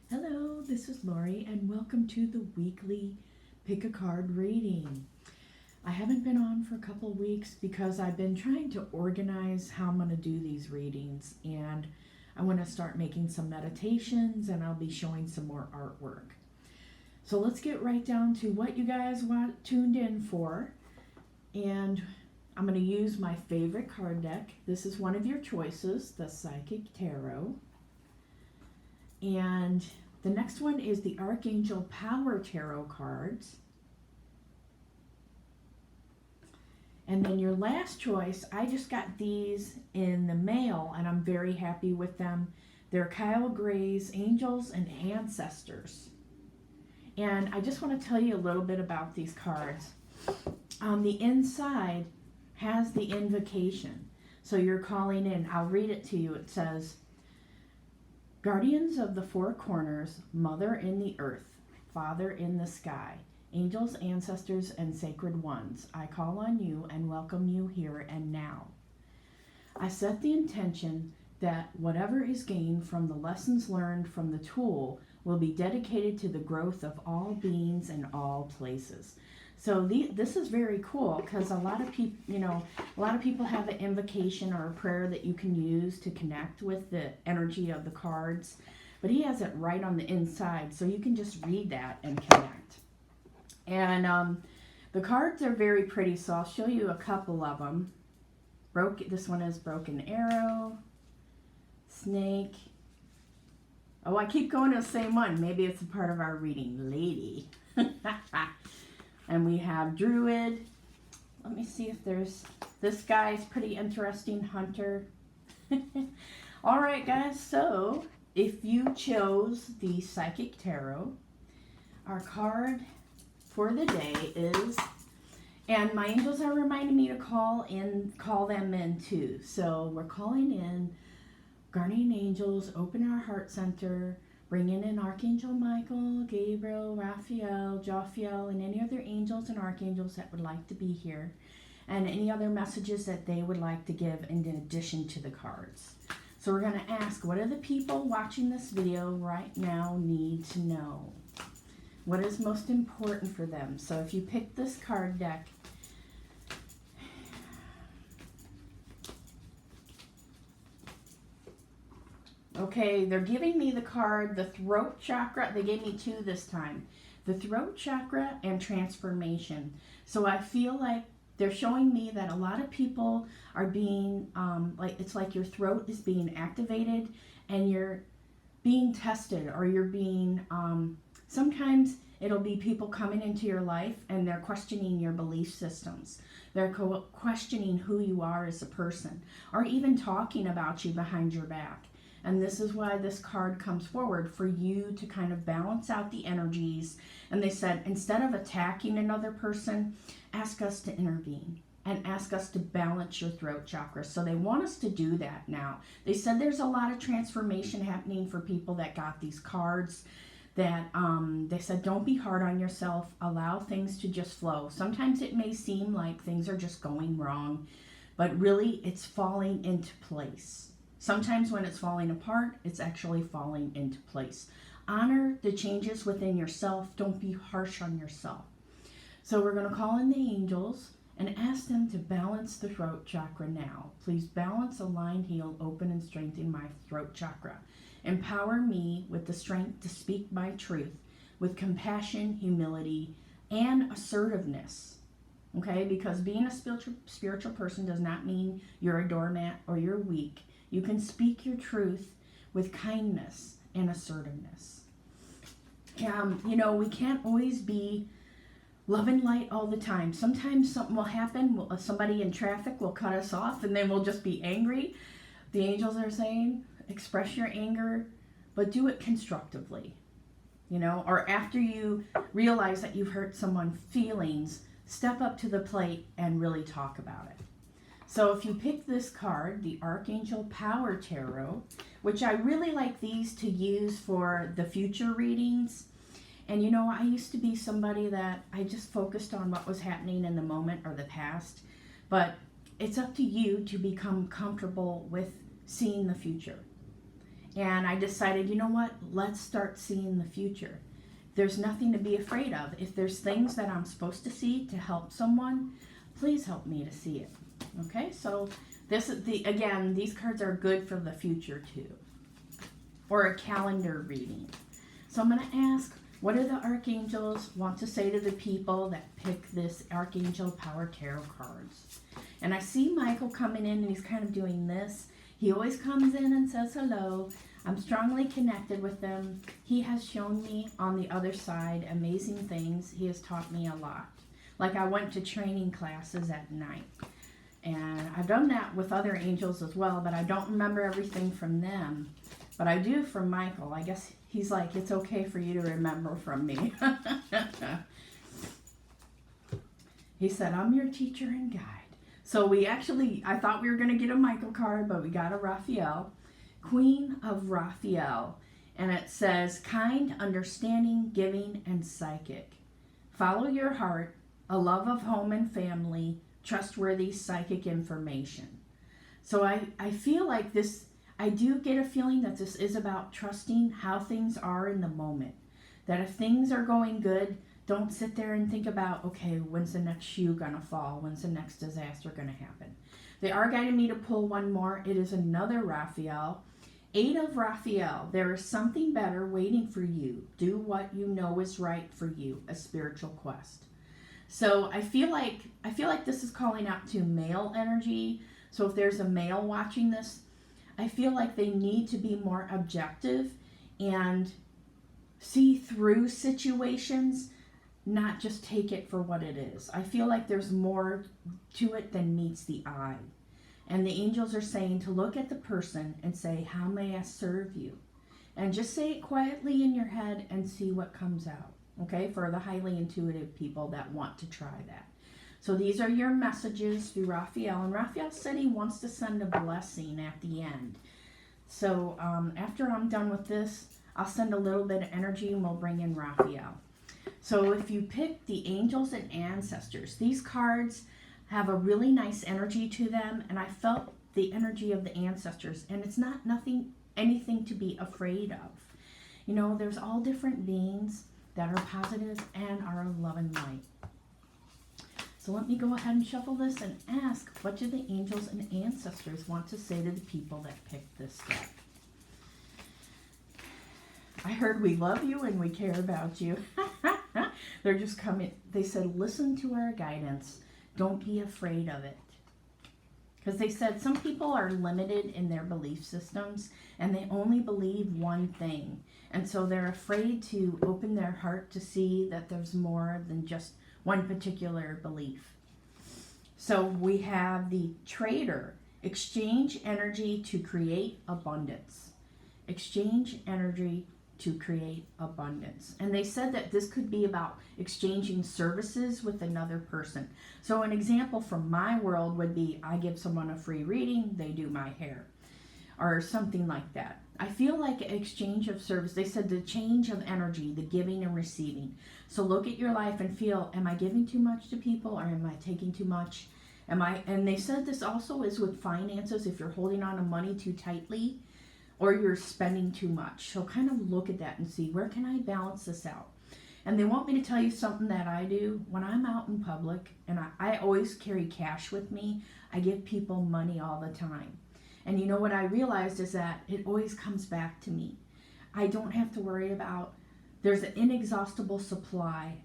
Hello, this is Lori, and welcome to the weekly pick a card reading. I haven't been on for a couple of weeks because I've been trying to organize how I'm going to do these readings, and I want to start making some meditations, and I'll be showing some more artwork. So let's get right down to what you guys tuned in for, and I'm going to use my favorite card deck. This is one of your choices, the Psychic Tarot. And the next one is the Archangel Power Tarot cards. And then your last choice, I just got these in the mail and I'm very happy with them. They're Kyle Gray's Angels and Ancestors. And I just want to tell you a little bit about these cards. The inside has the invocation. So you're calling in. I'll read it to you. It says, Guardians of the four corners, Mother in the earth, Father in the sky, angels, ancestors, and sacred ones, I call on you and welcome you here and now. I set the intention that whatever is gained from the lessons learned from the tool will be dedicated to the growth of all beings in all places. So this is very cool because a lot of people have an invocation or a prayer that you can use to connect with the energy of the cards, but he has it right on the inside, so you can just read that and connect. And the cards are very pretty, so I'll show you a couple of them. This one is Broken Arrow, Snake. Oh, I keep going to the same one. Maybe it's a part of our reading. Lady. And we have Druid. Let me see if this guy's pretty interesting, Hunter. All right, guys, so if you chose the Psychic Tarot, our card for the day is, and my angels are reminding me to call them in too. So we're calling in guardian angels, open our heart center, bringing in Archangel Michael, Gabriel, Raphael, Jophiel, and any other angels and archangels that would like to be here, and any other messages that they would like to give in addition to the cards. So we're going to ask, what do the people watching this video right now need to know? What is most important for them? So if you pick this card deck, okay, they're giving me the card, the throat chakra. They gave me two this time. The throat chakra and transformation. So I feel like they're showing me that a lot of people are being, it's like your throat is being activated and you're being tested, or you're being, sometimes it'll be people coming into your life and they're questioning your belief systems. They're questioning who you are as a person, or even talking about you behind your back. And this is why this card comes forward, for you to kind of balance out the energies. And they said, instead of attacking another person, ask us to intervene and ask us to balance your throat chakra. So they want us to do that now. They said there's a lot of transformation happening for people that got these cards. That they said, don't be hard on yourself. Allow things to just flow. Sometimes it may seem like things are just going wrong, but really it's falling into place. Sometimes when it's falling apart, it's actually falling into place. Honor the changes within yourself. Don't be harsh on yourself. So we're going to call in the angels and ask them to balance the throat chakra now. Please balance, align, heal, open, and strengthen my throat chakra. Empower me with the strength to speak my truth with compassion, humility, and assertiveness. Okay? Because being a spiritual person does not mean you're a doormat or you're weak. You can speak your truth with kindness and assertiveness. We can't always be love and light all the time. Sometimes something will happen. Somebody in traffic will cut us off and then we'll just be angry. The angels are saying, express your anger, but do it constructively. Or after you realize that you've hurt someone's feelings, step up to the plate and really talk about it. So if you pick this card, the Archangel Power Tarot, which I really like these to use for the future readings. And I used to be somebody that I just focused on what was happening in the moment or the past. But it's up to you to become comfortable with seeing the future. And I decided, you know what? Let's start seeing the future. There's nothing to be afraid of. If there's things that I'm supposed to see to help someone, please help me to see it. Okay, so this is again, these cards are good for the future too. Or a calendar reading. So I'm going to ask, what do the archangels want to say to the people that pick this Archangel Power Tarot cards? And I see Michael coming in and he's kind of doing this. He always comes in and says hello. I'm strongly connected with him. He has shown me on the other side amazing things. He has taught me a lot. Like I went to training classes at night. And I've done that with other angels as well, but I don't remember everything from them. But I do from Michael. I guess he's like, it's okay for you to remember from me. He said, I'm your teacher and guide. So I thought we were going to get a Michael card, but we got a Raphael. Queen of Raphael. And it says, kind, understanding, giving, and psychic. Follow your heart, a love of home and family, trustworthy psychic information. So I feel like this, I do get a feeling that this is about trusting how things are in the moment. That if things are going good, don't sit there and think about, okay, when's the next shoe gonna fall? When's the next disaster gonna happen? They are guiding me to pull one more. It is another Raphael. 8 of Raphael. There is something better waiting for you. Do what you know is right for you. A spiritual quest. So I feel like this is calling out to male energy. So if there's a male watching this, I feel like they need to be more objective and see through situations, not just take it for what it is. I feel like there's more to it than meets the eye. And the angels are saying to look at the person and say, how may I serve you? And just say it quietly in your head and see what comes out. Okay, for the highly intuitive people that want to try that. So these are your messages through Raphael. And Raphael said he wants to send a blessing at the end. So after I'm done with this, I'll send a little bit of energy and we'll bring in Raphael. So if you pick the angels and ancestors, these cards have a really nice energy to them. And I felt the energy of the ancestors. And it's not anything to be afraid of. You know, there's all different beings that are positive and are love and light. So let me go ahead and shuffle this and ask, what do the angels and ancestors want to say to the people that picked this deck? I heard we love you and we care about you. They're just coming. They said, listen to our guidance. Don't be afraid of it. Because they said some people are limited in their belief systems and they only believe one thing. And so they're afraid to open their heart to see that there's more than just one particular belief. So we have the trader. Exchange energy to create abundance. Exchange energy to create abundance. And they said that this could be about exchanging services with another person. So an example from my world would be I give someone a free reading, they do my hair, or something like that. I feel like exchange of service. They said the change of energy, the giving and receiving. So look at your life and feel, am I giving too much to people or am I taking too much? And they said this also is with finances, if you're holding on to money too tightly or you're spending too much. So kind of look at that and see, where can I balance this out? And they want me to tell you something that I do. When I'm out in public, and I always carry cash with me, I give people money all the time. And you know what I realized is that it always comes back to me. I don't have to worry about, there's an inexhaustible supply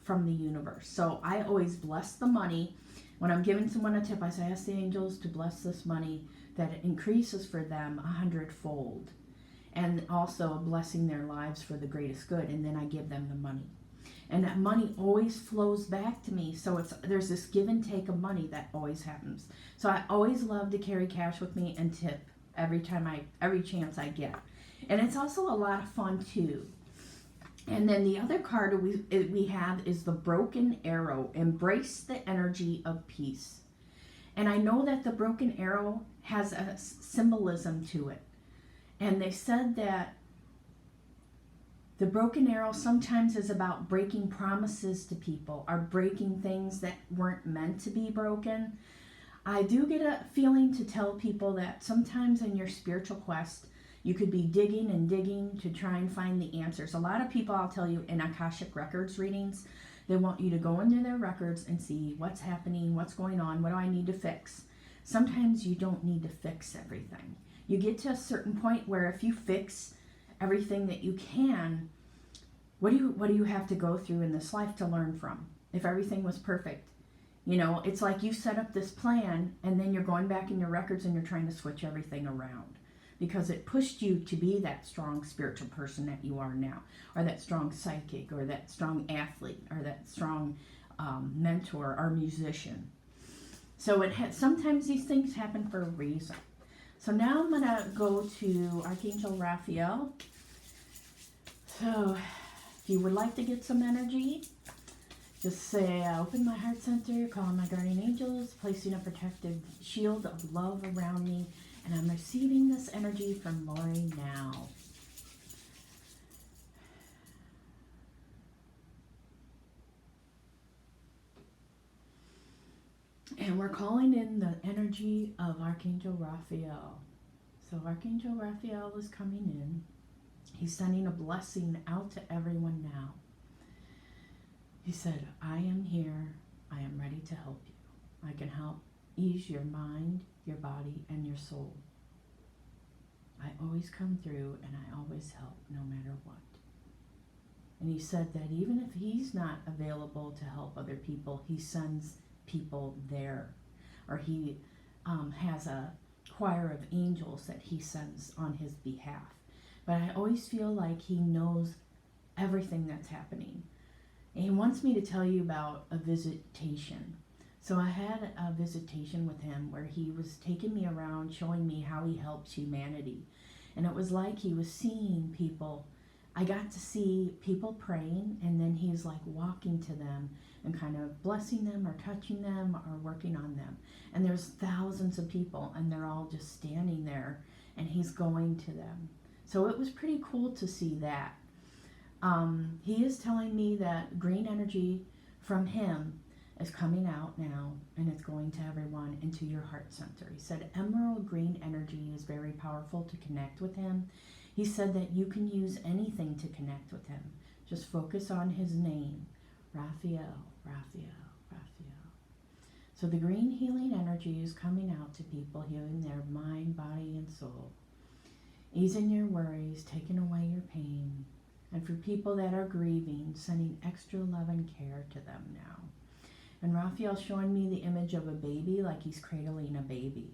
from the universe. So I always bless the money. When I'm giving someone a tip, I say, ask the angels to bless this money, that it increases for them 100-fold. And also blessing their lives for the greatest good. And then I give them the money. And that money always flows back to me. So there's this give and take of money that always happens. So I always love to carry cash with me and tip every chance I get. And it's also a lot of fun too. And then the other card we have is the broken arrow. Embrace the energy of peace. And I know that the broken arrow has a symbolism to it. And they said that the broken arrow sometimes is about breaking promises to people or breaking things that weren't meant to be broken. I do get a feeling to tell people that sometimes in your spiritual quest, You could be digging and digging to try and find the answers. A lot of people, I'll tell you, in Akashic Records readings, they want you to go into their records and see what's happening, what's going on, what do I need to fix. Sometimes you don't need to fix everything. You get to a certain point where if you fix everything that you can, what do you have to go through in this life to learn from? If everything was perfect, you know, it's like you set up this plan and then you're going back in your records and you're trying to switch everything around because it pushed you to be that strong spiritual person that you are now, or that strong psychic, or that strong athlete, or that strong mentor or musician. So sometimes these things happen for a reason. So now I'm going to go to Archangel Raphael. So if you would like to get some energy, just say, open my heart center, call on my guardian angels, placing a protective shield of love around me, and I'm receiving this energy from Lori now. And we're calling in the energy of Archangel Raphael. So Archangel Raphael is coming in. He's sending a blessing out to everyone now. He said, I am here. I am ready to help you. I can help ease your mind, your body, and your soul. I always come through and I always help no matter what. And he said that even if he's not available to help other people, he sends people there. Or he has a choir of angels that he sends on his behalf. But I always feel like he knows everything that's happening. And he wants me to tell you about a visitation. So I had a visitation with him where he was taking me around, showing me how he helps humanity. And it was like he was seeing people. I got to see people praying, and then he's like walking to them and kind of blessing them or touching them or working on them. And there's thousands of people, and they're all just standing there, and he's going to them. So it was pretty cool to see that. He is telling me that green energy from him is coming out now, and it's going to everyone into your heart center. He said emerald green energy is very powerful to connect with him. He said that you can use anything to connect with him. Just focus on his name, Raphael, Raphael, Raphael. So the green healing energy is coming out to people, healing their mind, body, and soul. Easing your worries, taking away your pain. And for people that are grieving, sending extra love and care to them now. And Raphael's showing me the image of a baby, like he's cradling a baby.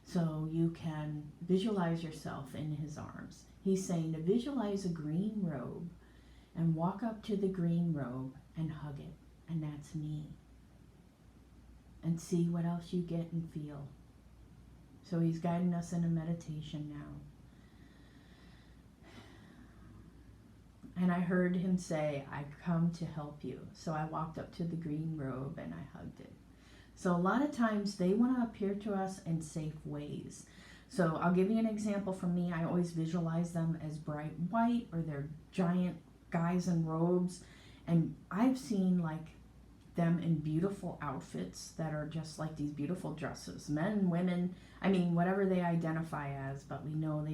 So you can visualize yourself in his arms. He's saying to visualize a green robe and walk up to the green robe and hug it. And that's me. And see what else you get and feel. So he's guiding us in a meditation now. And I heard him say, I come to help you. So I walked up to the green robe and I hugged it. So a lot of times they want to appear to us in safe ways. So I'll give you an example from me. I always visualize them as bright white, or they're giant guys in robes. And I've seen like them in beautiful outfits that are just like these beautiful dresses. Men, women, I mean, whatever they identify as, but we know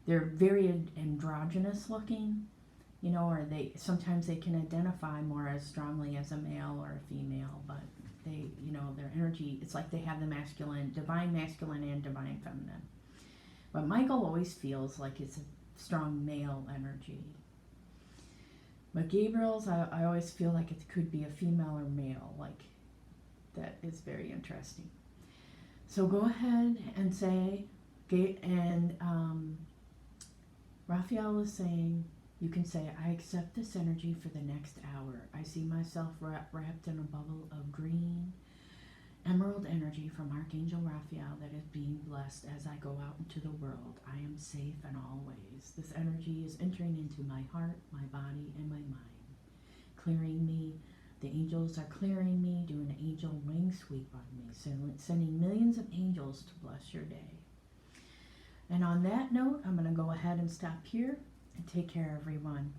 they're very androgynous looking, you know, or sometimes they can identify more as strongly as a male or a female, but they, you know, their energy, it's like they have the divine masculine and divine feminine. But Michael always feels like it's a strong male energy. But Gabriel's, I always feel like it could be a female or male, like that is very interesting. So go ahead and say, Raphael is saying, you can say, I accept this energy for the next hour. I see myself wrapped in a bubble of green emerald energy from Archangel Raphael that is being blessed as I go out into the world. I am safe in all ways. This energy is entering into my heart, my body, and my mind, clearing me. The angels are clearing me, doing an angel wing sweep on me, sending millions of angels to bless your day. And on that note, I'm going to go ahead and stop here and take care, everyone.